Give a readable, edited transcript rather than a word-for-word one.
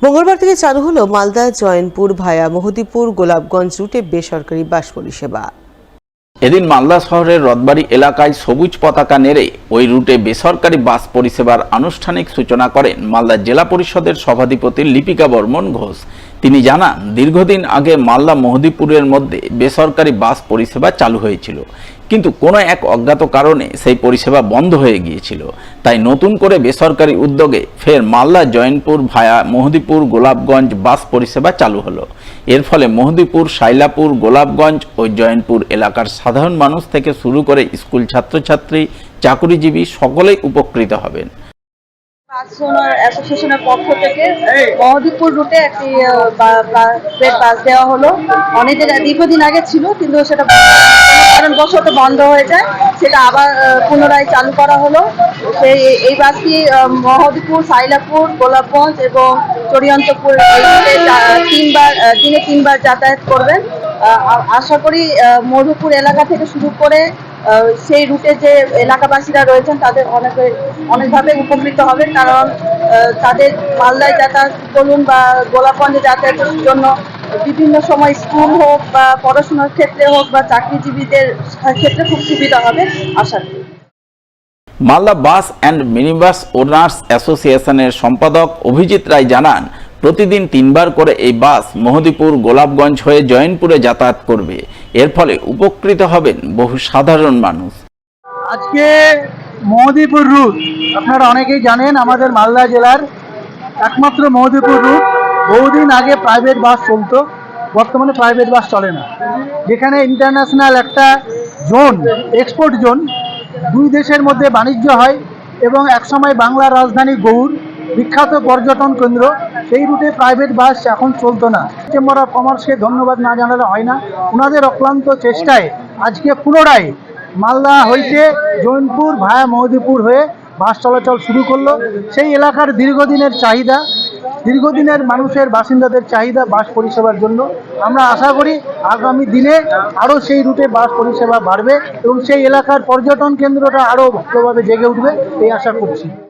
মঙ্গলবার থেকে চালু হলো মালদা জয়নপুর ভায়া মহদীপুর গোলাপগঞ্জ রুটে বেসরকারি বাস পরিষেবা। এদিন মালদা শহরের রথবাড়ি এলাকায় সবুজ পতাকা নেড়ে ওই রুটে বেসরকারি বাস পরিষেবার আনুষ্ঠানিক সূচনা করেন মালদা জেলা পরিষদের সভাধিপতি লিপিকা বর্মন ঘোষ। তিনি জানান, দীর্ঘদিন আগে মালদা মহদীপুরের মধ্যে বেসরকারি বাস পরিষেবা চালু হয়েছিল, কিন্তু কোনো এক অজ্ঞাত কারণে সেই পরিষেবা বন্ধ হয়ে গিয়েছিল। তাই নতুন করে বেসরকারি উদ্যোগে ফের মালদা জয়নপুর ভায়া মহদীপুর গোলাপগঞ্জ বাস পরিষেবা চালু হলো। এর ফলে মহদীপুর, শাইলাপুর, গোলাপগঞ্জ ও জয়নপুর এলাকার সাধারণ মানুষ থেকে শুরু করে স্কুল ছাত্রছাত্রী, চাকুরিজীবী সকলেই উপকৃত হবেন। বাস ওনার অ্যাসোসিয়েশনের পক্ষ থেকে মহদীপুর রুটে একটি বাস দেওয়া হলো। অনেকদিন দীর্ঘদিন আগে ছিল, কিন্তু সেটা কারণবশত বন্ধ হয়ে যায়, সেটা আবার পুনরায় চালু করা হলো। এই বাসটি মহদীপুর, শাইলাপুর, গোলাপগঞ্জ এবং চরিয়ন্তপুর দিনে তিনবার যাতায়াত করবেন। আশা করি মধুপুর এলাকা থেকে শুরু করে সেই রুটে যে এলাকাবাসীরা রয়েছেন তাদের অনেকভাবে উপকৃত হবেন, কারণ তাদের মালদায় যাতায়াত বলুন বা গোলাপগঞ্জে যাতায়াতের জন্য বিভিন্ন সময় স্কুল হোক বা পড়াশোনার ক্ষেত্রে হোক বা চাকরিজীবীদের ক্ষেত্রে খুব সুবিধা হবে আশা করি। মালদা বাস অ্যান্ড মিনিবাস ওনার্স অ্যাসোসিয়েশনের সম্পাদক অভিজিৎ রায় জানান, প্রতিদিন 3 বার করে এই বাস মহদীপুর, গোলাপগঞ্জ হয়ে জয়নপুরে যাতায়াত করবে। এর ফলে উপকৃত হবেন বহু সাধারণ মানুষ। আজকে মহদীপুর রুট আপনারা অনেকেই জানেন, আমাদের মালদা জেলার একমাত্র মহদীপুর রুট। বহুদিন আগে প্রাইভেট বাস চলতো, বর্তমানে প্রাইভেট বাস চলে না। যেখানে ইন্টারন্যাশনাল একটা জোন, এক্সপোর্ট জোন, দুই দেশের মধ্যে বাণিজ্য হয় এবং একসময় বাংলার রাজধানী গৌড় বিখ্যাত পর্যটন কেন্দ্র, সেই রুটে প্রাইভেট বাস এখন চলতো না। চেম্বার অফ কমার্সকে ধন্যবাদ না জানালে হয় না। ওনাদের অক্লান্ত চেষ্টায় আজকে পুনরায় মালদা হইতে জয়নপুর ভায়া মহদীপুর হয়ে বাস চলাচল শুরু করলো। সেই এলাকার দীর্ঘদিনের মানুষের বাসিন্দাদের চাহিদা বাস পরিষেবার জন্য। আমরা আশা করি আগামী দিনে আরও সেই রুটে বাস পরিষেবা বাড়বে এবং সেই এলাকার পর্যটন কেন্দ্রটা আরও ভালোভাবে জেগে উঠবে, এই আশা করছি।